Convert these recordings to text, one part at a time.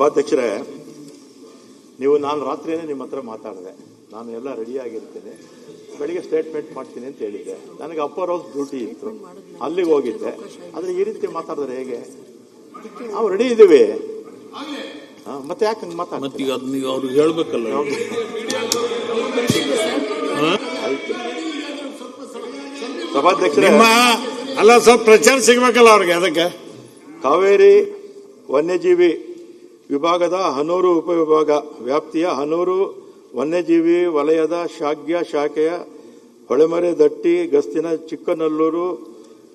ಸಭಾಧ್ಯಕ್ಷರೇ, ನೀವು ನಾನು ರಾತ್ರಿಯೇ ನಿಮ್ಮ ಹತ್ರ ಮಾತಾಡಿದೆ. ನಾನು ಎಲ್ಲ ರೆಡಿಯಾಗಿರ್ತೇನೆ, ಬೆಳಿಗ್ಗೆ ಸ್ಟೇಟ್ಮೆಂಟ್ ಮಾಡ್ತೀನಿ ಅಂತ ಹೇಳಿದ್ದೆ. ನನಗೆ ಅಪ್ಪರ್ ಹೌಸ್ ಡ್ಯೂಟಿ ಇತ್ತು, ಅಲ್ಲಿಗೆ ಹೋಗಿದ್ದೆ. ಆದರೆ ಈ ರೀತಿ ಮಾತಾಡಿದ್ರೆ ಹೇಗೆ? ನಾವು ರೆಡಿ ಇದ್ದೀವಿ, ಮತ್ತೆ ಯಾಕೆ ಹಂಗೆ ಮಾತಾಡ್ತೀವಿ? ಅವ್ರಿಗೆ ಹೇಳ್ಬೇಕಲ್ಲ. ಆಯ್ತು ಸಭಾಧ್ಯಕ್ಷರೇ, ಅಲ್ಲ ಸ್ವಲ್ಪ ಪ್ರಚಾರ ಸಿಗ್ಬೇಕಲ್ಲ ಅವ್ರಿಗೆ. ಅದಕ್ಕೆ ಕಾವೇರಿ ವನ್ಯಜೀವಿ ವಿಭಾಗದ ಹನೂರು ಉಪವಿಭಾಗ ವ್ಯಾಪ್ತಿಯ ಹನೂರು ವನ್ಯಜೀವಿ ವಲಯದ ಶಾಖೆಯ ಹೊಳೆಮರೆ ದಟ್ಟಿ ಗಸ್ತಿನ ಚಿಕ್ಕನಲ್ಲೂರು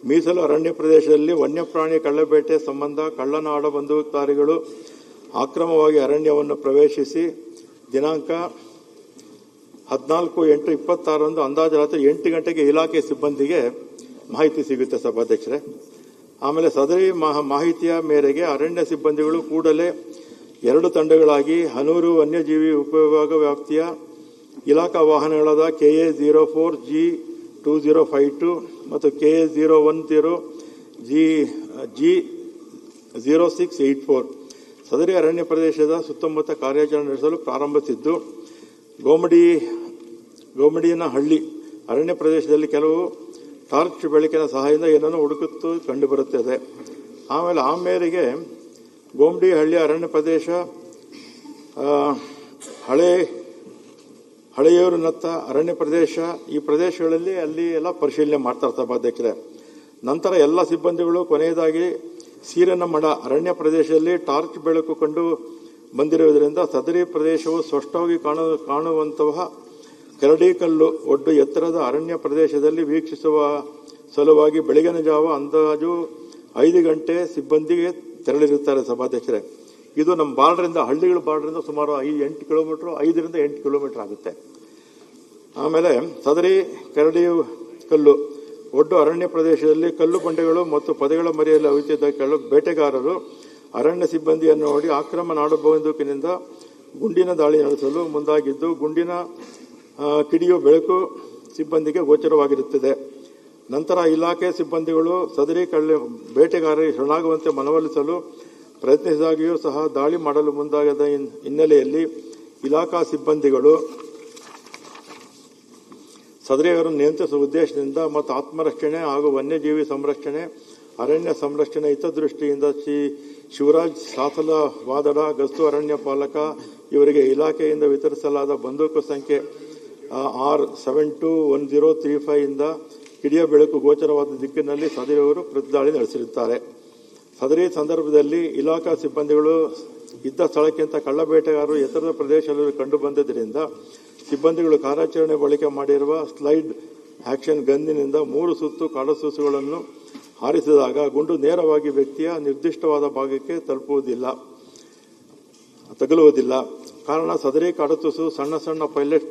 ಮೀಸಲು ಅರಣ್ಯ ಪ್ರದೇಶದಲ್ಲಿ ವನ್ಯಪ್ರಾಣಿ ಕಳ್ಳಬೇಟೆ ಸಂಬಂಧ ಕಳ್ಳನಾಡ ಬಂದೂಕುಧಾರಿಗಳು ಅಕ್ರಮವಾಗಿ ಅರಣ್ಯವನ್ನು ಪ್ರವೇಶಿಸಿ ದಿನಾಂಕ 14/8/26 ಅಂದಾಜು ರಾತ್ರಿ 8 ಗಂಟೆಗೆ ಇಲಾಖೆ ಸಿಬ್ಬಂದಿಗೆ ಮಾಹಿತಿ ಸಿಗುತ್ತೆ ಸಭಾಧ್ಯಕ್ಷರೇ. ಆಮೇಲೆ ಸದರಿ ಮಾಹಿತಿಯ ಮೇರೆಗೆ ಅರಣ್ಯ ಸಿಬ್ಬಂದಿಗಳು ಕೂಡಲೇ 2 ತಂಡಗಳಾಗಿ ಹನೂರು ವನ್ಯಜೀವಿ ಉಪವಿಭಾಗ ವ್ಯಾಪ್ತಿಯ ಇಲಾಖಾ ವಾಹನಗಳಾದ KA 04 G2052 ಮತ್ತು KA 010 G0684 ಸದರಿ ಅರಣ್ಯ ಪ್ರದೇಶದ ಸುತ್ತಮುತ್ತ ಕಾರ್ಯಾಚರಣೆ ನಡೆಸಲು ಪ್ರಾರಂಭಿಸಿದ್ದು, ಗೋಮಡಿಯನಹಳ್ಳಿ ಅರಣ್ಯ ಪ್ರದೇಶದಲ್ಲಿ ಕೆಲವು ಟಾರ್ಚ್ ಬೆಳಕಿನ ಸಹಾಯದಿಂದ ಏನನ್ನು ಹುಡುಕುತ್ತು ಕಂಡುಬರುತ್ತದೆ. ಆಮೇಲೆ ಆ ಮೇರೆಗೆ ಗೋಮಡಿಹಳ್ಳಿ ಅರಣ್ಯ ಪ್ರದೇಶ, ಹಳೆಯೂರಿನತ್ತ ಅರಣ್ಯ ಪ್ರದೇಶ, ಈ ಪ್ರದೇಶಗಳಲ್ಲಿ ಅಲ್ಲಿ ಎಲ್ಲ ಪರಿಶೀಲನೆ ಮಾಡ್ತಾರೆ ಸಭಾಧ್ಯಕ್ಷರೇ. ನಂತರ ಎಲ್ಲ ಸಿಬ್ಬಂದಿಗಳು ಕೊನೆಯದಾಗಿ ಸೀರನಮಡ ಅರಣ್ಯ ಪ್ರದೇಶದಲ್ಲಿ ಟಾರ್ಚ್ ಬೆಳಕು ಕಂಡು ಬಂದಿರುವುದರಿಂದ ಸದರಿ ಪ್ರದೇಶವು ಸ್ಪಷ್ಟವಾಗಿ ಕಾಣುವಂತಹ ಕರಡಿಕಲ್ಲು ಒಡ್ಡು ಎತ್ತರದ ಅರಣ್ಯ ಪ್ರದೇಶದಲ್ಲಿ ವೀಕ್ಷಿಸುವ ಸಲುವಾಗಿ ಬೆಳಗಿನ ಜಾವ ಅಂದಾಜು 5 ಗಂಟೆ ಸಿಬ್ಬಂದಿಗೆ ತೆರಳಿರುತ್ತಾರೆ ಸಭಾಧ್ಯಕ್ಷರೇ. ಇದು ನಮ್ಮ ಬಾರ್ಡರಿಂದ, ಹಳ್ಳಿಗಳ ಬಾರ್ಡರಿಂದ ಸುಮಾರು 8 ಕಿಲೋಮೀಟರ್, 5 ರಿಂದ 8 ಕಿಲೋಮೀಟರ್ ಆಗುತ್ತೆ. ಆಮೇಲೆ ಸದರಿ ಕರಡಿ ಕಲ್ಲು ಒಡ್ಡು ಅರಣ್ಯ ಪ್ರದೇಶದಲ್ಲಿ ಕಲ್ಲು ಬಂಡೆಗಳು ಮತ್ತು ಪೊದೆಗಳ ಮರೆಯಲ್ಲಿ ಅವಿತಿದ್ದ ಬೇಟೆಗಾರರು ಅರಣ್ಯ ಸಿಬ್ಬಂದಿಯನ್ನು ನೋಡಿ ಆಕ್ರಮ ನಾಡಬಂದೂಕಿನಿಂದ ಗುಂಡಿನ ದಾಳಿ ನಡೆಸಲು ಮುಂದಾಗಿದ್ದು, ಗುಂಡಿನ ಕಿಡಿಯು ಬೆಳಕು ಸಿಬ್ಬಂದಿಗೆ ಗೋಚರವಾಗಿರುತ್ತದೆ. ನಂತರ ಇಲಾಖೆ ಸಿಬ್ಬಂದಿಗಳು ಸದರಿ ಬೇಟೆಗಾರರಿಗೆ ಶರಣಾಗುವಂತೆ ಮನವೊಲಿಸಲು ಪ್ರಯತ್ನಿಸಿದಾಗಿಯೂ ಸಹ ದಾಳಿ ಮಾಡಲು ಮುಂದಾಗದ ಹಿನ್ನೆಲೆಯಲ್ಲಿ ಇಲಾಖಾ ಸಿಬ್ಬಂದಿಗಳು ಸದರಿಯವರನ್ನು ನಿಯಂತ್ರಿಸುವ ಉದ್ದೇಶದಿಂದ ಮತ್ತು ಆತ್ಮರಕ್ಷಣೆ ಹಾಗೂ ವನ್ಯಜೀವಿ ಸಂರಕ್ಷಣೆ, ಅರಣ್ಯ ಸಂರಕ್ಷಣೆ ಹಿತದೃಷ್ಟಿಯಿಂದ ಶ್ರೀ ಶಿವರಾಜ್ ಸಾಸಲ ವಾದಡ ಗಸ್ತು ಅರಣ್ಯ ಪಾಲಕ ಇವರಿಗೆ ಇಲಾಖೆಯಿಂದ ವಿತರಿಸಲಾದ ಬಂದೂಕು ಸಂಖ್ಯೆ R721035 ಇಂದ ಕಿಡಿಯ ಬೆಳಕು ಗೋಚರವಾದ ದಿಕ್ಕಿನಲ್ಲಿ ಸದರಿಯವರು ಪ್ರತಿದಾಳಿ ನಡೆಸಿರುತ್ತಾರೆ. ಸದರಿ ಸಂದರ್ಭದಲ್ಲಿ ಇಲಾಖಾ ಸಿಬ್ಬಂದಿಗಳು ಇದ್ದ ಸ್ಥಳಕ್ಕಿಂತ ಕಳ್ಳಬೇಟೆಗಾರರು ಎತ್ತರದ ಪ್ರದೇಶದಲ್ಲಿ ಕಂಡುಬಂದಿದ್ದರಿಂದ ಸಿಬ್ಬಂದಿಗಳು ಕಾರ್ಯಾಚರಣೆ ಬಳಕೆ ಮಾಡಿರುವ ಸ್ಲೈಡ್ ಆಕ್ಷನ್ ಗನ್ನಿನಿಂದ 3 ಸುತ್ತು ಕಾಡಸೂಸುಗಳನ್ನು ಹಾರಿಸಿದಾಗ ಗುಂಡು ನೇರವಾಗಿ ವ್ಯಕ್ತಿಯ ನಿರ್ದಿಷ್ಟವಾದ ಭಾಗಕ್ಕೆ ತಗುಲುವುದಿಲ್ಲ. ಕಾರಣ ಸದರಿ ಕಾಡತೂಸು ಸಣ್ಣ ಸಣ್ಣ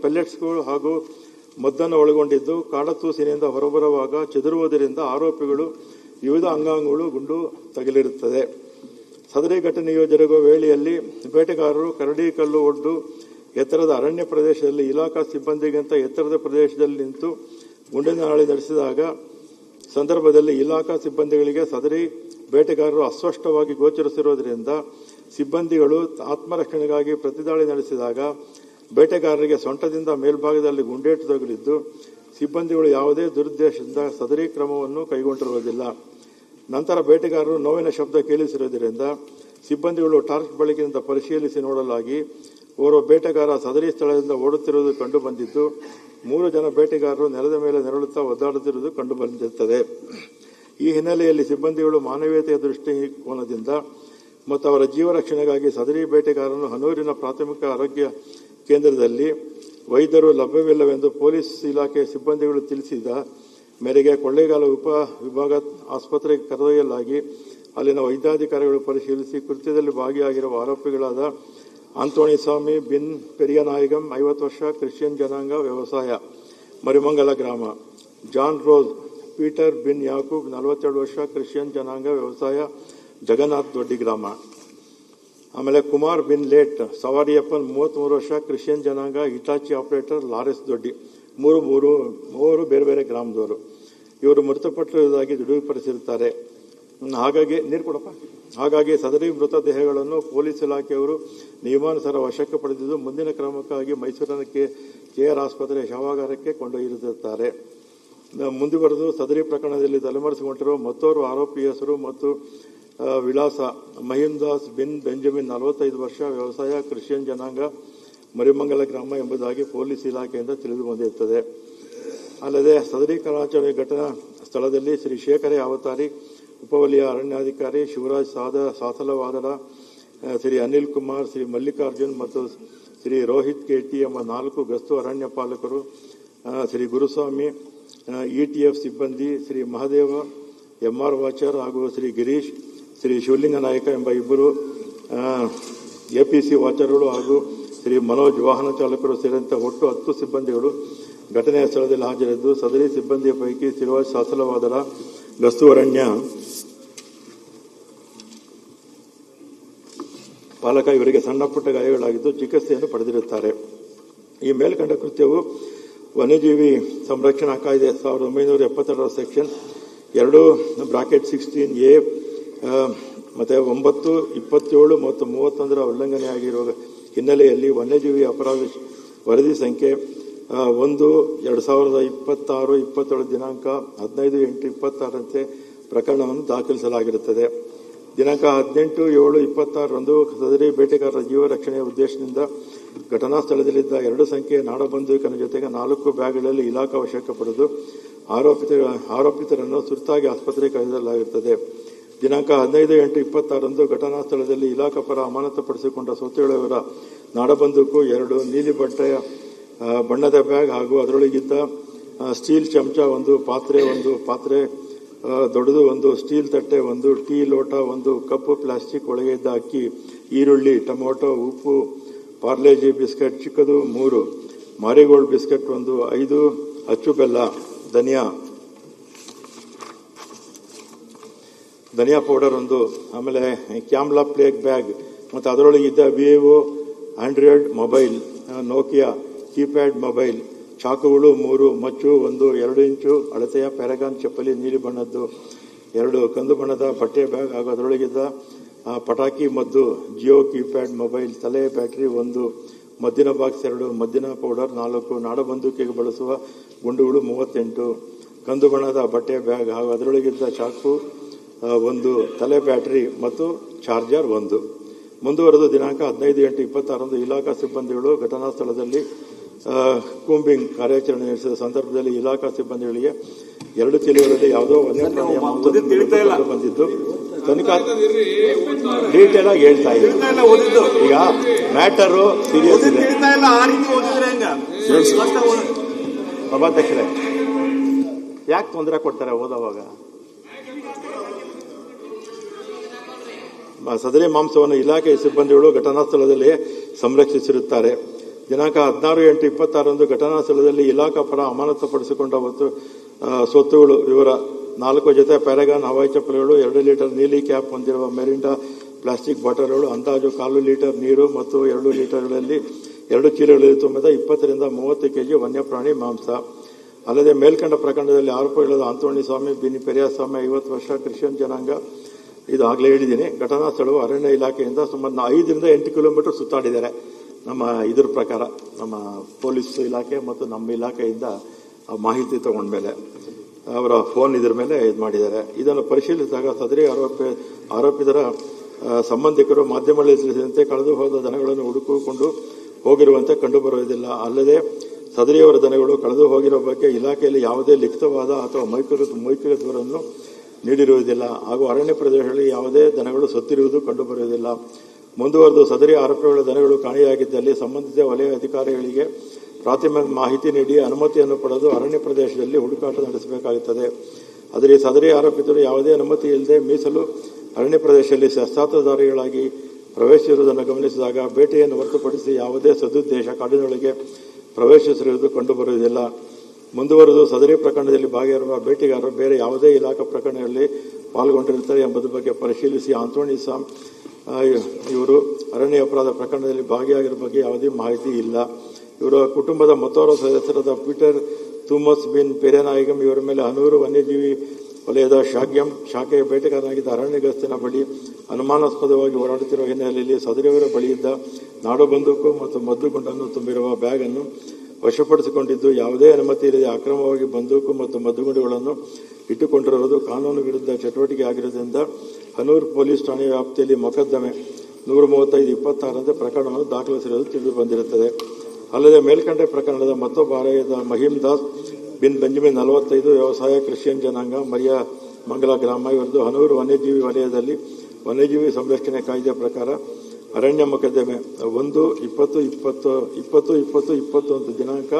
ಪೆಲ್ಲೆಟ್ಸ್ಗಳು ಹಾಗೂ ಮದ್ದನ್ನು ಒಳಗೊಂಡಿದ್ದು ಕಾಡತೂಸಿನಿಂದ ಹೊರಬರುವಾಗ ಚೆದರುವುದರಿಂದ ಆರೋಪಿಗಳು ವಿವಿಧ ಅಂಗಾಂಗಗಳು ಗುಂಡು ತಗುಲಿರುತ್ತದೆ. ಸದರಿ ಘಟನೆಯು ಜರುಗುವ ವೇಳೆಯಲ್ಲಿ ಬೇಟೆಗಾರರು ಕರಡಿ ಕಲ್ಲು ಒಡ್ಡು ಎತ್ತರದ ಅರಣ್ಯ ಪ್ರದೇಶದಲ್ಲಿ ಇಲಾಖಾ ಸಿಬ್ಬಂದಿಗಿಂತ ಎತ್ತರದ ಪ್ರದೇಶದಲ್ಲಿ ನಿಂತು ಗುಂಡಿನ ದಾಳಿ ನಡೆಸಿದಾಗ ಸಂದರ್ಭದಲ್ಲಿ ಇಲಾಖಾ ಸಿಬ್ಬಂದಿಗಳಿಗೆ ಸದರಿ ಬೇಟೆಗಾರರು ಅಸ್ಪಷ್ಟವಾಗಿ ಗೋಚರಿಸಿರುವುದರಿಂದ ಸಿಬ್ಬಂದಿಗಳು ಆತ್ಮರಕ್ಷಣೆಗಾಗಿ ಪ್ರತಿದಾಳಿ ನಡೆಸಿದಾಗ ಬೇಟೆಗಾರರಿಗೆ ಸೊಂಟದಿಂದ ಮೇಲ್ಭಾಗದಲ್ಲಿ ಗುಂಡೇಟು ತಗುಲಿದ್ದು, ಸಿಬ್ಬಂದಿಗಳು ಯಾವುದೇ ದುರುದ್ದೇಶದಿಂದ ಸದರಿ ಕ್ರಮವನ್ನು ಕೈಗೊಂಡಿರುವುದಿಲ್ಲ. ನಂತರ ಬೇಟೆಗಾರರು ನೋವಿನ ಶಬ್ದ ಕೇಳಿಸಿರುವುದರಿಂದ ಸಿಬ್ಬಂದಿಗಳು ಟಾರ್ಚ್ ಬೆಳಕಿನಿಂದ ಪರಿಶೀಲಿಸಿ ನೋಡಲಾಗಿ ಓರ್ವ ಬೇಟೆಗಾರ ಸದರಿ ಸ್ಥಳದಿಂದ ಓಡುತ್ತಿರುವುದು ಕಂಡುಬಂದಿದ್ದು, 3 ಜನ ಬೇಟೆಗಾರರು ನೆಲದ ಮೇಲೆ ನೆರಳುತ್ತಾ ಒದ್ದಾಡುತ್ತಿರುವುದು ಕಂಡುಬಂದಿರುತ್ತದೆ. ಈ ಹಿನ್ನೆಲೆಯಲ್ಲಿ ಸಿಬ್ಬಂದಿಗಳು ಮಾನವೀಯತೆಯ ದೃಷ್ಟಿಕೋನದಿಂದ ಮತ್ತು ಅವರ ಜೀವ ರಕ್ಷಣೆಗಾಗಿ ಸದರಿ ಬೇಟೆಗಾರರನ್ನು ಹನೂರಿನ ಪ್ರಾಥಮಿಕ ಆರೋಗ್ಯ ಕೇಂದ್ರದಲ್ಲಿ ವೈದ್ಯರು ಲಭ್ಯವಿಲ್ಲವೆಂದು ಪೊಲೀಸ್ ಇಲಾಖೆ ಸಿಬ್ಬಂದಿಗಳು ತಿಳಿಸಿದ ಮೇರೆಗೆ ಕೊಳ್ಳೇಗಾಲ ಉಪ ವಿಭಾಗ ಆಸ್ಪತ್ರೆಗೆ ಕರೆದೊಯ್ಯಲಾಗಿ ಅಲ್ಲಿನ ವೈದ್ಯಾಧಿಕಾರಿಗಳು ಪರಿಶೀಲಿಸಿ ಕೃತ್ಯದಲ್ಲಿ ಭಾಗಿಯಾಗಿರುವ ಆರೋಪಿಗಳಾದ ಆಂತೋಣಿ ಸ್ವಾಮಿ ಬಿನ್ ಪೆರಿಯನಾಯಗಂ 50 ವರ್ಷ, ಕ್ರಿಶ್ಚಿಯನ್ ಜನಾಂಗ, ವ್ಯವಸಾಯ, ಮರಿಮಂಗಲ ಗ್ರಾಮ; ಜಾನ್ ರೋಸ್ ಪೀಟರ್ ಬಿನ್ ಯಾಕೂಬ್ 42 ವರ್ಷ, ಕ್ರಿಶ್ಚಿಯನ್ ಜನಾಂಗ, ವ್ಯವಸಾಯ, ಜಗನ್ನಾಥ್ ದೊಡ್ಡಿ ಗ್ರಾಮ. ಆಮೇಲೆ ಕುಮಾರ್ ಬಿನ್ ಲೇಟ್ ಸವಾರಿಯಪ್ಪನ್ 33 ವರ್ಷ, ಕ್ರಿಶ್ಚಿಯನ್ ಜನಾಂಗ, ಹಿಟಾಚಿ ಆಪರೇಟರ್, ಲಾರೆಸ್ ದೊಡ್ಡಿ. ಮೂವರು ಬೇರೆ ಬೇರೆ ಗ್ರಾಮದವರು. ಇವರು ಮೃತಪಟ್ಟಿರುವುದಾಗಿ ದೃಢಪಡಿಸಿರುತ್ತಾರೆ. ಹಾಗಾಗಿ ನೀರು ಕೊಡಪ್ಪ. ಹಾಗಾಗಿ ಸದರಿ ಮೃತದೇಹಗಳನ್ನು ಪೊಲೀಸ್ ಇಲಾಖೆಯವರು ನಿಯಮಾನುಸಾರ ವಶಕ್ಕೆ ಪಡೆದಿದ್ದು ಮುಂದಿನ ಕ್ರಮಕ್ಕಾಗಿ ಮೈಸೂರಿನ ಕೆಆರ್ ಆಸ್ಪತ್ರೆ ಶವಾಗಾರಕ್ಕೆ ಕೊಂಡೊಯ್ದಿರುತ್ತಾರೆ. ಮುಂದುವರೆದು ಸದರಿ ಪ್ರಕರಣದಲ್ಲಿ ತಲೆಮರೆಸಿಕೊಂಡಿರುವ ಮತ್ತೋರ್ವ ಆರೋಪಿ ಹೆಸರು ಮತ್ತು ವಿಳಾಸ ಮಹಿಮ್ ದಾಸ್ ಬಿನ್ ಬೆಂಜಮಿನ್ 45 ವರ್ಷ, ವ್ಯವಸಾಯ, ಕ್ರಿಶ್ಚಿಯನ್ ಜನಾಂಗ, ಮರಿಮಂಗಲ ಗ್ರಾಮ ಎಂಬುದಾಗಿ ಪೊಲೀಸ್ ಇಲಾಖೆಯಿಂದ ತಿಳಿದು ಬಂದಿರುತ್ತದೆ. ಅಲ್ಲದೆ ಸದರಿ ಕಾರ್ಯಾಚರಣೆ ಘಟನಾ ಸ್ಥಳದಲ್ಲಿ ಶ್ರೀ ಶೇಖರೇ ಅವತಾರಿ, ಉಪವಲಯ ಅರಣ್ಯಾಧಿಕಾರಿ ಶಿವರಾಜ್ ಸಾಸಲವಾದರ, ಶ್ರೀ ಅನಿಲ್ ಕುಮಾರ್, ಶ್ರೀ ಮಲ್ಲಿಕಾರ್ಜುನ್ ಮತ್ತು ಶ್ರೀ ರೋಹಿತ್ ಕೆಟಿ ಎಂಬ 4 ಗಸ್ತು ಅರಣ್ಯ ಪಾಲಕರು, ಶ್ರೀ ಗುರುಸ್ವಾಮಿ ಇಟಿಎಫ್ ಸಿಬ್ಬಂದಿ, ಶ್ರೀ ಮಹದೇವ ಎಂಆರ್ ವಾಚರ್ ಹಾಗೂ ಶ್ರೀ ಗಿರೀಶ್, ಶ್ರೀ ಶಿವಲಿಂಗ ನಾಯಕ ಎಂಬ 2 ಎಪಿಸಿ ವಾಚರ್ಗಳು ಹಾಗೂ ಶ್ರೀ ಮನೋಜ್ ವಾಹನ ಚಾಲಕರು ಸೇರಿದಂತೆ ಒಟ್ಟು 10 ಸಿಬ್ಬಂದಿಗಳು ಘಟನೆಯ ಸ್ಥಳದಲ್ಲಿ ಹಾಜರಿದ್ದು ಸದರಿ ಸಿಬ್ಬಂದಿಯ ಪೈಕಿ ಶಿವರಾಜ್ ಸಾಸಲವಾದರ ಗಸ್ತು ಅರಣ್ಯ ಪಾಲಕ ಇವರಿಗೆ ಸಣ್ಣ ಪುಟ್ಟ ಗಾಯಗಳಾಗಿದ್ದು ಚಿಕಿತ್ಸೆಯನ್ನು ಪಡೆದಿರುತ್ತಾರೆ. ಈ ಮೇಲ್ಕಂಡ ಕೃತ್ಯವು ವನ್ಯಜೀವಿ ಸಂರಕ್ಷಣಾ ಕಾಯ್ದೆ 1972 ಸೆಕ್ಷನ್ 2(16)(a) ಮತ್ತು 9, 27 ಮತ್ತು 31 ಉಲ್ಲಂಘನೆಯಾಗಿರುವ ಹಿನ್ನೆಲೆಯಲ್ಲಿ ವನ್ಯಜೀವಿ ಅಪರಾಧ ವರದಿ ಸಂಖ್ಯೆ 1/2026 ದಿನಾಂಕ 15/8/26ರಂತೆ ಪ್ರಕರಣವನ್ನು ದಾಖಲಿಸಲಾಗಿರುತ್ತದೆ. ದಿನಾಂಕ 18/7/26ರಂದು ಸದರಿ ಬೇಟೆಗಾರರ ಜೀವ ರಕ್ಷಣೆಯ ಉದ್ದೇಶದಿಂದ ಘಟನಾ ಸ್ಥಳದಲ್ಲಿದ್ದ 2 ಸಂಖ್ಯೆಯ ನಾಡಬಂದೂಕಿನ ಜೊತೆಗೆ 4 ಬ್ಯಾಗ್ಗಳಲ್ಲಿ ಇಲಾಖಾ ವಶಕ್ಕೆ ಪಡೆದು ಆರೋಪಿತರನ್ನು ತುರ್ತಾಗಿ ಆಸ್ಪತ್ರೆಗೆ ಕರೆದೊಯ್ಯಲಾಗುತ್ತದೆ. ದಿನಾಂಕ 15/8/26ರಂದು ಘಟನಾ ಸ್ಥಳದಲ್ಲಿ ಇಲಾಖಾ ಪರ ಅಮಾನತುಪಡಿಸಿಕೊಂಡ ಸೊತ್ತುಗಳವರ ನಾಡಬಂದೂಕು, 2 ನೀಲಿ ಬಣ್ಣದ ಬ್ಯಾಗ್ ಹಾಗೂ ಅದರೊಳಗಿದ್ದ ಸ್ಟೀಲ್ ಚಮಚ, 1 ಪಾತ್ರೆ ದೊಡ್ಡದು, 1 ಸ್ಟೀಲ್ ತಟ್ಟೆ, 1 ಟೀ ಲೋಟ, 1 ಕಪ್ಪು ಪ್ಲಾಸ್ಟಿಕ್ ಒಳಗೆ ಇದ್ದ ಅಕ್ಕಿ, ಈರುಳ್ಳಿ, ಟೊಮೊಟೊ, ಉಪ್ಪು, ಪಾರ್ಲೆಜಿ ಬಿಸ್ಕೆಟ್ ಚಿಕ್ಕದು 3, ಮಾರಿಗೋಲ್ಡ್ ಬಿಸ್ಕೆಟ್ 1, 5 ಅಚ್ಚು ಬೆಲ್ಲ, ಧನಿಯಾ ಪೌಡರ್ 1, ಆಮೇಲೆ ಕ್ಯಾಮ್ಲಾ ಪ್ಲೇಗ್ ಬ್ಯಾಗ್ ಮತ್ತು ಅದರೊಳಗಿದ್ದ Vivo Android mobile, Nokia keypad mobile, ಚಾಕುಗಳು 3, ಮಚ್ಚು 1, 2 ಇಂಚು ಅಳತೆಯ ಪ್ಯಾರಗಾನ್ ಚಪ್ಪಲಿ ನೀಲಿ ಬಣ್ಣದ್ದು, 2 ಕಂದು ಬಣ್ಣದ ಬಟ್ಟೆ ಬ್ಯಾಗ್ ಹಾಗೂ ಅದರೊಳಗಿದ್ದ ಪಟಾಕಿ ಮದ್ದು, ಜಿಯೋ ಕೀಪ್ಯಾಡ್ ಮೊಬೈಲ್, ತಲೆ ಬ್ಯಾಟರಿ 1, ಮದ್ದಿನ ಬಾಕ್ಸ್ 2, ಮದ್ದಿನ ಪೌಡರ್ 4, ನಾಡಬಂದೂಕಿಗೆ ಬಳಸುವ ಗುಂಡುಗಳು 38, ಕಂದು ಬಣ್ಣದ ಬಟ್ಟೆ ಬ್ಯಾಗ್ ಹಾಗೂ ಅದರೊಳಗಿದ್ದ ಚಾಕು 1, ತಲೆ ಬ್ಯಾಟರಿ ಮತ್ತು ಚಾರ್ಜರ್ 1. ಮುಂದುವರೆದು ದಿನಾಂಕ 15/8/26ರಂದು ಇಲಾಖಾ ಸಿಬ್ಬಂದಿಗಳು ಘಟನಾ ಸ್ಥಳದಲ್ಲಿ ಕೂಂಬಿಂಗ್ ಕಾರ್ಯಾಚರಣೆ ನಡೆಸಿದ ಸಂದರ್ಭದಲ್ಲಿ ಇಲಾಖಾ ಸಿಬ್ಬಂದಿಗಳಿಗೆ 2 ಚೀಲಗಳಲ್ಲಿ ಯಾವುದೋ ವನ್ಯಪ್ರಾಣಿಯ ಬಂದಿದ್ದು ತನಿಖಾ ಡೀಟೇಲ್ ಆಗಿ ಹೇಳ್ತಾ ಇದ್ದಾರೆ. ಈಗ ಮ್ಯಾಟರು ಸೀರಿಯಸ್ ಇದೆ. ಸಭಾಧ್ಯಕ್ಷರೇ, ಯಾಕೆ ತೊಂದರೆ ಕೊಡ್ತಾರೆ ಓದೋವಾಗ? ಸದರಿ ಮಾಂಸವನ್ನು ಇಲಾಖೆಯ ಸಿಬ್ಬಂದಿಗಳು ಘಟನಾ ಸ್ಥಳದಲ್ಲಿ ಸಂರಕ್ಷಿಸಿರುತ್ತಾರೆ. ದಿನಾಂಕ 16/8/26ರಂದು ಘಟನಾ ಸ್ಥಳದಲ್ಲಿ ಇಲಾಖಾ ಪರ ಅಮಾನತುಪಡಿಸಿಕೊಂಡ ಸ್ವತ್ತುಗಳು ವಿವರ: 4 ಜೊತೆ ಪ್ಯಾರಗಾನ್ ಹವಾಯಿ ಚಪ್ಪಲಿಗಳು, 2 ಲೀಟರ್ ನೀಲಿ ಕ್ಯಾಪ್ ಹೊಂದಿರುವ ಮೆರಿಂಡಾ ಪ್ಲಾಸ್ಟಿಕ್ ಬಾಟಲ್ಗಳು, ಅಂದಾಜು 1/4 ಲೀಟರ್ ನೀರು ಮತ್ತು 2 ಲೀಟರ್ಗಳಲ್ಲಿ 2 ಚೀಲಗಳಲ್ಲಿ ತುಂಬಿದ 20 ರಿಂದ 30 ಕೆಜಿ ವನ್ಯಪ್ರಾಣಿ ಮಾಂಸ. ಅಲ್ಲದೆ ಮೇಲ್ಕಂಡ ಪ್ರಕರಣದಲ್ಲಿ ಆರೋಪಿಗಳಾದ ಆಂತೋಣಿ ಸ್ವಾಮಿ, ಬಿನಿ ಪೆರಿಯಾಸ್ವಾಮಿ 50 ವರ್ಷ, ಕ್ರಿಶ್ಚಿಯನ್ ಜನಾಂಗ, ಇದು ಆಗಲೇ ಹೇಳಿದ್ದೀನಿ. ಘಟನಾ ಸ್ಥಳವು ಅರಣ್ಯ ಇಲಾಖೆಯಿಂದ ಸುಮಾರು 5 ರಿಂದ 8 ಕಿಲೋಮೀಟರ್ ಸುತ್ತಾಡಿದ್ದಾರೆ. ನಮ್ಮ ಇದ್ರ ಪ್ರಕಾರ ನಮ್ಮ ಪೊಲೀಸ್ ಇಲಾಖೆ ಮತ್ತು ನಮ್ಮ ಇಲಾಖೆಯಿಂದ ಮಾಹಿತಿ ತಗೊಂಡ್ಮೇಲೆ ಅವರ ಫೋನ್ ಇದ್ರ ಮೇಲೆ ಇದು ಮಾಡಿದ್ದಾರೆ. ಇದನ್ನು ಪರಿಶೀಲಿಸಿದಾಗ ಸದರಿ ಆರೋಪಿತರ ಸಂಬಂಧಿಕರು ಮಾಧ್ಯಮಗಳಲ್ಲಿ ತಿಳಿಸಿದಂತೆ ಕಳೆದು ಹೋದ ದನಗಳನ್ನು ಹುಡುಕಿಕೊಂಡು ಹೋಗಿರುವಂತೆ ಕಂಡುಬರುವುದಿಲ್ಲ. ಅಲ್ಲದೆ ಸದರಿಯವರ ದನಗಳು ಕಳೆದು ಹೋಗಿರುವ ಬಗ್ಗೆ ಇಲಾಖೆಯಲ್ಲಿ ಯಾವುದೇ ಲಿಖಿತವಾದ ಅಥವಾ ಮೌಖಿಕ ದೂರನ್ನು ನೀಡಿರುವುದಿಲ್ಲ ಹಾಗೂ ಅರಣ್ಯ ಪ್ರದೇಶಗಳಲ್ಲಿ ಯಾವುದೇ ದನಗಳು ಸತ್ತಿರುವುದು ಕಂಡುಬರುವುದಿಲ್ಲ. ಮುಂದುವರೆದು ಸದರಿ ಆರೋಪಿಗಳ ದನಗಳು ಕಾಣೆಯಾಗಿದ್ದಲ್ಲಿ ಸಂಬಂಧಿತ ವಲಯ ಅಧಿಕಾರಿಗಳಿಗೆ ಪ್ರಾಥಮಿಕ ಮಾಹಿತಿ ನೀಡಿ ಅನುಮತಿಯನ್ನು ಪಡೆದು ಅರಣ್ಯ ಪ್ರದೇಶದಲ್ಲಿ ಹುಡುಕಾಟ ನಡೆಸಬೇಕಾಗುತ್ತದೆ. ಆದರೆ ಸದರಿ ಆರೋಪಿತರು ಯಾವುದೇ ಅನುಮತಿ ಇಲ್ಲದೆ ಮೀಸಲು ಅರಣ್ಯ ಪ್ರದೇಶದಲ್ಲಿ ಶಸ್ತ್ರಾಸ್ತ್ರಧಾರಿಗಳಾಗಿ ಪ್ರವೇಶಿಸಿರುವುದನ್ನು ಗಮನಿಸಿದಾಗ ಬೇಟೆಯನ್ನು ಹೊರತುಪಡಿಸಿ ಯಾವುದೇ ಸದುದ್ದೇಶ ಕಾಡಿನೊಳಗೆ ಪ್ರವೇಶಿಸಿರುವುದು ಕಂಡುಬರುವುದಿಲ್ಲ. ಮುಂದುವರೆದು ಸದರಿ ಪ್ರಕರಣದಲ್ಲಿ ಭಾಗಿಯಾಗಿರುವ ಬೇಟೆಗಾರರು ಬೇರೆ ಯಾವುದೇ ಇಲಾಖಾ ಪ್ರಕರಣಗಳಲ್ಲಿ ಪಾಲ್ಗೊಂಡಿರುತ್ತಾರೆ ಎಂಬುದರ ಬಗ್ಗೆ ಪರಿಶೀಲಿಸಿ ಆಂತೋಣಿ ಸಾಮ್ ಇವರು ಅರಣ್ಯ ಅಪರಾಧ ಪ್ರಕರಣದಲ್ಲಿ ಭಾಗಿಯಾಗಿರುವ ಬಗ್ಗೆ ಯಾವುದೇ ಮಾಹಿತಿ ಇಲ್ಲ. ಇವರ ಕುಟುಂಬದ ಮತ್ತೋರ್ವ ಸದಸ್ಯರಾದ ಪೀಟರ್ ಥೂಮಸ್ ಬಿನ್ ಪೆರೆನಾಯಿಗಂ ಇವರ ಮೇಲೆ ಹನೂರು ವನ್ಯಜೀವಿ ವಲಯದ ಶಾಖೆಯ ಬೇಟೆಗಾರನಾಗಿದ್ದ ಅರಣ್ಯ ಗಸ್ತಿನ ಬಳಿ ಅನುಮಾನಾಸ್ಪದವಾಗಿ ಓಡಾಡುತ್ತಿರುವ ಹಿನ್ನೆಲೆಯಲ್ಲಿ ಸದರಿಯವರ ಬಳಿಯಿದ್ದ ನಾಡು ಬಂದೂಕು ಮತ್ತು ಮದ್ದುಗುಂಡನ್ನು ತುಂಬಿರುವ ಬ್ಯಾಗ್ ಅನ್ನು ವಶಪಡಿಸಿಕೊಂಡಿದ್ದು, ಯಾವುದೇ ಅನುಮತಿ ಇಲ್ಲದೆ ಅಕ್ರಮವಾಗಿ ಬಂದೂಕು ಮತ್ತು ಮದ್ದುಗುಂಡುಗಳನ್ನು ಇಟ್ಟುಕೊಂಡಿರುವುದು ಕಾನೂನು ವಿರುದ್ಧ ಚಟುವಟಿಕೆ ಆಗಿರುವುದರಿಂದ ಹನೂರು ಪೊಲೀಸ್ ಠಾಣೆಯ ವ್ಯಾಪ್ತಿಯಲ್ಲಿ ಮೊಕದ್ದಮೆ 135/26 ಪ್ರಕರಣವನ್ನು ದಾಖಲಿಸಿರುವುದು ತಿಳಿದು ಬಂದಿರುತ್ತದೆ. ಅಲ್ಲದೆ ಮೇಲ್ಕಂಡ ಪ್ರಕರಣದ ಮತ್ತೊಬ್ಬ ಆರೋಪಿಯಾದ ಮಹೀಮ್ ದಾಸ್ ಬಿನ್ ಬೆಂಜಮಿನ್ 45 ವ್ಯವಸಾಯ ಕ್ರಿಶ್ಚಿಯನ್ ಜನಾಂಗ ಮರಿಯಾ ಮಂಗಲ ಗ್ರಾಮ ಇವರದು ಹನೂರು ವನ್ಯಜೀವಿ ವಲಯದಲ್ಲಿ ವನ್ಯಜೀವಿ ಸಂರಕ್ಷಣೆ ಕಾಯ್ದೆ ಪ್ರಕಾರ ಅರಣ್ಯ ಮೊಕದ್ದಮೆ 1-20-20-20-21 ದಿನಾಂಕ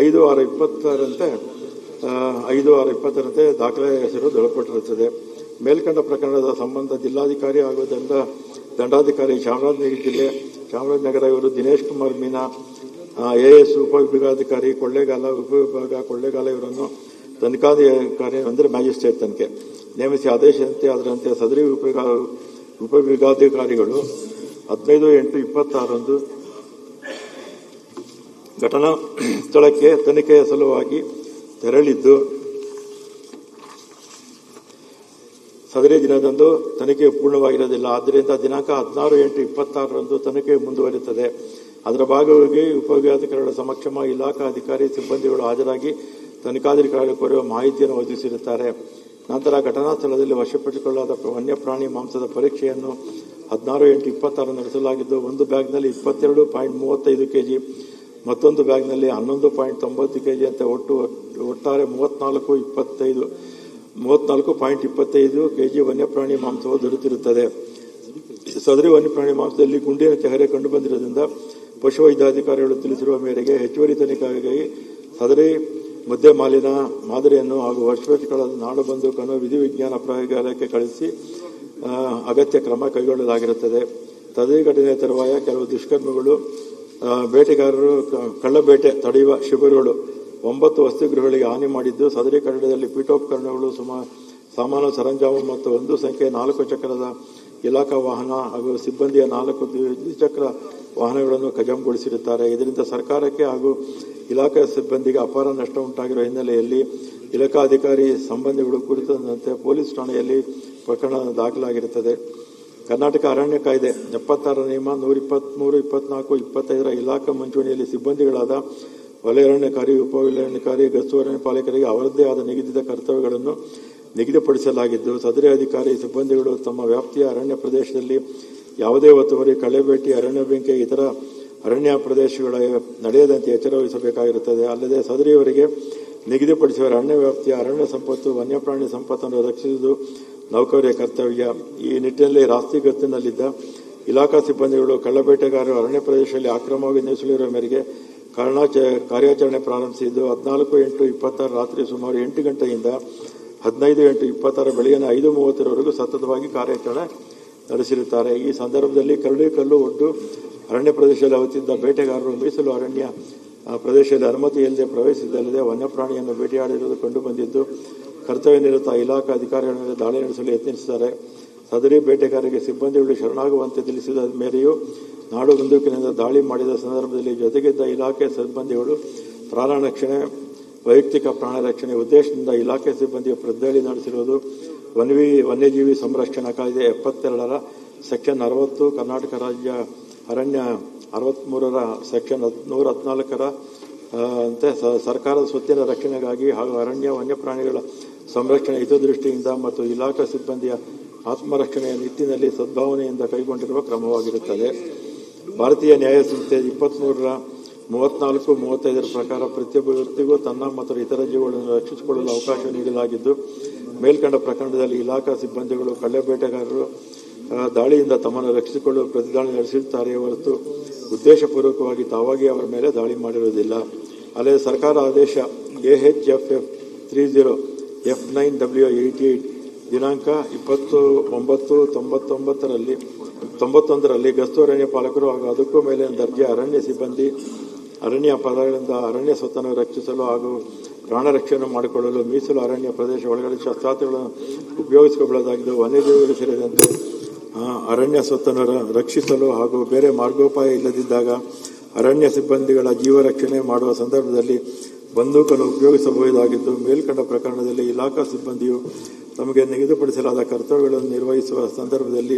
5/6/20ರಂತೆ ದಾಖಲೆ ಹೆಸರು ದೊರಕಪಟ್ಟಿರುತ್ತದೆ. ಮೇಲ್ಕಂಡ ಪ್ರಕರಣದ ಸಂಬಂಧ ಜಿಲ್ಲಾಧಿಕಾರಿ ಹಾಗೂ ದಂಡಾಧಿಕಾರಿ ಚಾಮರಾಜನಗರ ಇವರು ದಿನೇಶ್ ಕುಮಾರ್ ಮೀನಾ AS ಉಪವಿಭಾಗಾಧಿಕಾರಿ ಕೊಳ್ಳೇಗಾಲ ಇವರನ್ನು ತನಿಖಾಧಿಕಾರಿ ಅಂದರೆ ಮ್ಯಾಜಿಸ್ಟ್ರೇಟ್ ತನಿಖೆ ನೇಮಿಸಿ ಆದೇಶದಂತೆ ಅದರಂತೆ ಸದರಿ ಉಪವಿಭಾಗಾಧಿಕಾರಿಗಳು 15/8/26 ಘಟನಾ ಸ್ಥಳಕ್ಕೆ ತನಿಖೆಯ ಸಲುವಾಗಿ ತೆರಳಿದ್ದು, ಸದರಿ ದಿನದಂದು ತನಿಖೆ ಪೂರ್ಣವಾಗಿರುವುದಿಲ್ಲ. ಆದ್ದರಿಂದ ದಿನಾಂಕ 16/8/26 ತನಿಖೆ ಮುಂದುವರಿಯುತ್ತದೆ. ಅದರ ಭಾಗವಾಗಿ ಉಪವಿಭಾಗಾಧಿಕಾರಿಗಳ ಸಮಕ್ಷಮ ಇಲಾಖಾ ಅಧಿಕಾರಿ ಸಿಬ್ಬಂದಿಗಳು ಹಾಜರಾಗಿ ತನಿಖಾಧಿಕಾರಿಗಳು ಕೋರುವ ಮಾಹಿತಿಯನ್ನು ಒದಗಿಸಿರುತ್ತಾರೆ. ನಂತರ ಘಟನಾ ಸ್ಥಳದಲ್ಲಿ ವಶಪಡಿಸಿಕೊಳ್ಳಲಾದ ವನ್ಯಪ್ರಾಣಿ ಮಾಂಸದ ಪರೀಕ್ಷೆಯನ್ನು 16/8/26 ನಡೆಸಲಾಗಿದ್ದು, ಒಂದು ಬ್ಯಾಗ್ನಲ್ಲಿ 22.35 kg, ಮತ್ತೊಂದು ಬ್ಯಾಗ್ನಲ್ಲಿ 11.90 kg ಅಂತ ಒಟ್ಟಾರೆ 34.25 kg ವನ್ಯಪ್ರಾಣಿ ಮಾಂಸವು ದೊರೆತಿರುತ್ತದೆ. ಸದರಿ ವನ್ಯಪ್ರಾಣಿ ಮಾಂಸದಲ್ಲಿ ಗುಂಡಿನ ಚಹರೆ ಕಂಡುಬಂದಿರುವುದರಿಂದ ಪಶುವೈದ್ಯಾಧಿಕಾರಿಗಳು ತಿಳಿಸಿರುವ ಮೇರೆಗೆ ಹೆಚ್ಚುವರಿ ತನಿಖೆಗಾಗಿ ಸದರಿ ಮುದ್ದೆ ಮಾಲಿನ ಮಾದರಿಯನ್ನು ಹಾಗೂ ವಶಪಡಿಸಿಕೊಳ್ಳದ ನಾಡು ಬಂದೂಕನ್ನು ವಿಧಿವಿಜ್ಞಾನ ಪ್ರಯೋಗಾಲಯಕ್ಕೆ ಕಳಿಸಿ ಅಗತ್ಯ ಕ್ರಮ ಕೈಗೊಳ್ಳಲಾಗಿರುತ್ತದೆ. ಸದರಿ ಘಟನೆಯ ತರುವಾಯ ಕೆಲವು ದುಷ್ಕರ್ಮಿಗಳು ಬೇಟೆಗಾರರು ಕಳ್ಳಬೇಟೆ ತಡೆಯುವ ಶಿಬಿರಗಳು 9 ವಸತಿಗೃಹಗಳಿಗೆ ಹಾನಿ ಮಾಡಿದ್ದು, ಸದರಿ ಕಟ್ಟಡದಲ್ಲಿ ಪೀಠೋಪಕರಣಗಳು, ಸಾಮಾನು ಸರಂಜಾಮು ಮತ್ತು 1 ಸಂಖ್ಯೆ 4 ಚಕ್ರದ ಇಲಾಖಾ ವಾಹನ ಹಾಗೂ ಸಿಬ್ಬಂದಿಯ 4 ದ್ವಿಚಕ್ರ ವಾಹನಗಳನ್ನು ಕಜಾಮುಗೊಳಿಸಿರುತ್ತಾರೆ. ಇದರಿಂದ ಸರ್ಕಾರಕ್ಕೆ ಹಾಗೂ ಇಲಾಖಾ ಸಿಬ್ಬಂದಿಗೆ ಅಪಾರ ನಷ್ಟ ಉಂಟಾಗಿರುವ ಹಿನ್ನೆಲೆಯಲ್ಲಿ ಇಲಾಖಾಧಿಕಾರಿ ಸಿಬ್ಬಂದಿಗಳು ಕುರಿತಂತೆ ಪೊಲೀಸ್ ಠಾಣೆಯಲ್ಲಿ ಪ್ರಕರಣ ದಾಖಲಾಗಿರುತ್ತದೆ. ಕರ್ನಾಟಕ ಅರಣ್ಯ ಕಾಯ್ದೆ 76 ನಿಯಮ 123, 24, 25 ಇಲಾಖಾ ಮುಂಚೂಣಿಯಲ್ಲಿ ಸಿಬ್ಬಂದಿಗಳಾದ ವಲಯ ಅರಣ್ಯಕಾರಿ, ಉಪವಲಯಾರಣ್ಯಕಾರಿ, ಗಸ್ತು ಅರಣ್ಯ ಪಾಲಕರಿಗೆ ಅವರದ್ದೇ ಆದ ನಿಗದಿತ ಕರ್ತವ್ಯಗಳನ್ನು ನಿಗದಿಪಡಿಸಲಾಗಿದ್ದು, ಸದರಿ ಅಧಿಕಾರಿ ಸಿಬ್ಬಂದಿಗಳು ತಮ್ಮ ವ್ಯಾಪ್ತಿಯ ಅರಣ್ಯ ಪ್ರದೇಶದಲ್ಲಿ ಯಾವುದೇ ಒತ್ತುವರಿ, ಕಳೆಬೇಟಿ, ಅರಣ್ಯ ಬೆಂಕಿ ಇತರ ಅರಣ್ಯ ಪ್ರದೇಶಗಳ ನಡೆಯದಂತೆ ಎಚ್ಚರ ವಹಿಸಬೇಕಾಗಿರುತ್ತದೆ. ಅಲ್ಲದೆ ಸದರಿಯವರಿಗೆ ನಿಗದಿಪಡಿಸುವ ಅರಣ್ಯ ವ್ಯಾಪ್ತಿಯ ಅರಣ್ಯ ಸಂಪತ್ತು, ವನ್ಯಪ್ರಾಣಿ ಸಂಪತ್ತನ್ನು ರಕ್ಷಿಸುವುದು ನೌಕರರ ಕರ್ತವ್ಯ. ಈ ನಿಟ್ಟಿನಲ್ಲಿ ರಾಸ್ತಿ ಗಸ್ತಿನಲ್ಲಿದ್ದ ಇಲಾಖಾ ಸಿಬ್ಬಂದಿಗಳು ಕಳ್ಳಬೇಟೆಗಾರರು ಅರಣ್ಯ ಪ್ರದೇಶದಲ್ಲಿ ಅಕ್ರಮವಾಗಿ ನುಸುಳಿರುವ ಮೇರೆಗೆ ಕಾರ್ಯಾಚರಣೆ ಪ್ರಾರಂಭಿಸಿದ್ದು, 14/8/26 ರಾತ್ರಿ ಸುಮಾರು 8 ಗಂಟೆಯಿಂದ 15/8/26 ಬೆಳಗಿನ 5:30 ಸತತವಾಗಿ ಕಾರ್ಯಾಚರಣೆ ನಡೆಸಿರುತ್ತಾರೆ. ಈ ಸಂದರ್ಭದಲ್ಲಿ ಕರಡಿಕಲ್ಲು ಒಡ್ಡು ಅರಣ್ಯ ಪ್ರದೇಶದಲ್ಲಿ ಅವತಿದ್ದ ಬೇಟೆಗಾರರು ಮೀಸಲು ಅರಣ್ಯ ಪ್ರದೇಶದಲ್ಲಿ ಅನುಮತಿ ಇಲ್ಲದೆ ಪ್ರವೇಶಿಸಿದ್ದಲ್ಲದೆ ವನ್ಯಪ್ರಾಣಿಯನ್ನು ಬೇಟೆಯಾಡಿರುವುದು ಕಂಡುಬಂದಿದ್ದು, ಕರ್ತವ್ಯ ನಿರತ ಇಲಾಖಾ ಅಧಿಕಾರಿಗಳ ಮೇಲೆ ದಾಳಿ ನಡೆಸಲು ಯತ್ನಿಸಿದ್ದಾರೆ. ಸದರಿ ಬೇಟೆಗಾರರಿಗೆ ಸಿಬ್ಬಂದಿಗಳು ಶರಣಾಗುವಂತೆ ತಿಳಿಸಿದ ಮೇರೆಯೂ ನಾಡು ಬಂದೂಕಿನಿಂದ ದಾಳಿ ಮಾಡಿದ ಸಂದರ್ಭದಲ್ಲಿ ಜೊತೆಗಿದ್ದ ಇಲಾಖೆ ಸಿಬ್ಬಂದಿಗಳು ಪ್ರಾಣ ರಕ್ಷಣೆ, ವೈಯಕ್ತಿಕ ಪ್ರಾಣ ರಕ್ಷಣೆ ಉದ್ದೇಶದಿಂದ ಇಲಾಖೆ ಸಿಬ್ಬಂದಿಯ ಪ್ರತಿದಾಳಿ ನಡೆಸಿರುವುದು ವನ್ಯಜೀವಿ ಸಂರಕ್ಷಣಾ ಕಾಯ್ದೆ 72ರ ಸೆಕ್ಷನ್ 60, ಕರ್ನಾಟಕ ರಾಜ್ಯ ಅರಣ್ಯ 63ರ ಸೆಕ್ಷನ್ 114ರ ಅಂತೆ ಸರ್ಕಾರದ ಸ್ವತ್ತಿನ ರಕ್ಷಣೆಗಾಗಿ ಹಾಗೂ ಅರಣ್ಯ ವನ್ಯಪ್ರಾಣಿಗಳ ಸಂರಕ್ಷಣೆ ಹಿತದೃಷ್ಟಿಯಿಂದ ಮತ್ತು ಇಲಾಖಾ ಸಿಬ್ಬಂದಿಯ ಆತ್ಮರಕ್ಷಣೆಯ ನಿಟ್ಟಿನಲ್ಲಿ ಸದ್ಭಾವನೆಯಿಂದ ಕೈಗೊಂಡಿರುವ ಕ್ರಮವಾಗಿರುತ್ತದೆ. ಭಾರತೀಯ ನ್ಯಾಯ ಸಂಹಿತೆ 23ರ 34, 35 ಪ್ರಕಾರ ಪ್ರತಿಯೊಬ್ಬ ವ್ಯಕ್ತಿಗೂ ತನ್ನ ಮತ್ತು ಇತರ ಜೀವಗಳನ್ನು ರಕ್ಷಿಸಿಕೊಳ್ಳಲು ಅವಕಾಶ ನೀಡಲಾಗಿದ್ದು, ಮೇಲ್ಕಂಡ ಪ್ರಕರಣದಲ್ಲಿ ಇಲಾಖಾ ಸಿಬ್ಬಂದಿಗಳು ಕಳ್ಳಬೇಟೆಗಾರರು ದಾಳಿಯಿಂದ ತಮ್ಮನ್ನು ರಕ್ಷಿಸಿಕೊಳ್ಳಲು ಪ್ರತಿದಾಳಿ ನಡೆಸಿರುತ್ತಾರೆ ಹೊರತು ಉದ್ದೇಶಪೂರ್ವಕವಾಗಿ ತಾವಾಗಿ ಅವರ ಮೇಲೆ ದಾಳಿ ಮಾಡಿರುವುದಿಲ್ಲ. ಅಲ್ಲದೆ ಸರ್ಕಾರ ಆದೇಶ AHFF 30 F9W88 ದಿನಾಂಕ 20/9/91ರಲ್ಲಿ ಗಸ್ತು ಅರಣ್ಯ ಪಾಲಕರು ಹಾಗೂ ಅದಕ್ಕೂ ಮೇಲಿನ ದರ್ಜೆ ಅರಣ್ಯ ಸಿಬ್ಬಂದಿ ಅರಣ್ಯ ಪದಗಳಿಂದ ಅರಣ್ಯ ಸ್ವತ್ತನ್ನು ರಕ್ಷಿಸಲು ಹಾಗೂ ಪ್ರಾಣ ರಕ್ಷಣೆ ಮಾಡಿಕೊಳ್ಳಲು ಮೀಸಲು ಅರಣ್ಯ ಪ್ರದೇಶ ಒಳಗಡೆ ಶಸ್ತ್ರಾಸ್ತ್ರಗಳನ್ನು ಉಪಯೋಗಿಸಿಕೊಳ್ಳಬಹುದಾಗಿದ್ದು, ವನ್ಯಜೀವಿಗಳು ಸೇರಿದಂತೆ ಅರಣ್ಯ ಸ್ವತ್ತನ್ನು ರಕ್ಷಿಸಲು ಹಾಗೂ ಬೇರೆ ಮಾರ್ಗೋಪಾಯ ಇಲ್ಲದಿದ್ದಾಗ ಅರಣ್ಯ ಸಿಬ್ಬಂದಿಗಳ ಜೀವ ರಕ್ಷಣೆ ಮಾಡುವ ಸಂದರ್ಭದಲ್ಲಿ ಬಂದೂಕನ್ನು ಉಪಯೋಗಿಸಬಹುದಾಗಿದ್ದು ಮೇಲ್ಕಂಡ ಪ್ರಕರಣದಲ್ಲಿ ಇಲಾಖಾ ಸಿಬ್ಬಂದಿಯು ತಮಗೆ ನಿಗದಿಪಡಿಸಲಾದ ಕರ್ತವ್ಯಗಳನ್ನು ನಿರ್ವಹಿಸುವ ಸಂದರ್ಭದಲ್ಲಿ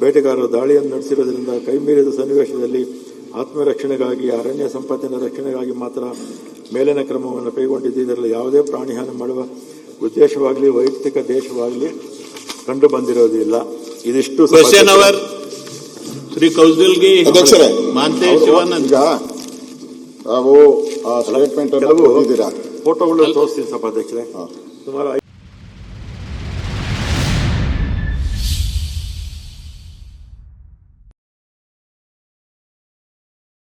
ಬೇಟೆಗಾರರು ದಾಳಿಯನ್ನು ನಡೆಸಿರುವುದರಿಂದ ಕೈಮೀರಿದ ಸನ್ನಿವೇಶದಲ್ಲಿ ಆತ್ಮರಕ್ಷಣೆಗಾಗಿ ಅರಣ್ಯ ಸಂಪತ್ತಿನ ರಕ್ಷಣೆಗಾಗಿ ಮಾತ್ರ ಮೇಲಿನ ಕ್ರಮವನ್ನು ಕೈಗೊಂಡಿದ್ದು ಇದರಲ್ಲಿ ಯಾವುದೇ ಪ್ರಾಣಿಹಾನಿ ಮಾಡುವ ಉದ್ದೇಶವಾಗಲಿ ವೈಯಕ್ತಿಕ ದೇಶವಾಗಲಿ ಕಂಡು ಬಂದಿರೋದಿಲ್ಲ. ಇದಿಷ್ಟು ಕ್ವೆಶ್ಚನ್ ಅವರ್ ಶ್ರೀ ಕೌಜಲ್ಗಿ ಅಧ್ಯಕ್ಷರೇ, ಮಾಂತೆ ಶಿವಾನಂದ್. ಈಗ ತಾವು ಆ ಸ್ಟೇಟ್ಮೆಂಟ್ ಕೆಲವು ಓದಿದ್ದೀರಾ? ಫೋಟೋಗಳು ತೋರಿಸ್ತೀನಿ ಸಭಾಧ್ಯಕ್ಷರೇ. ಸುಮಾರು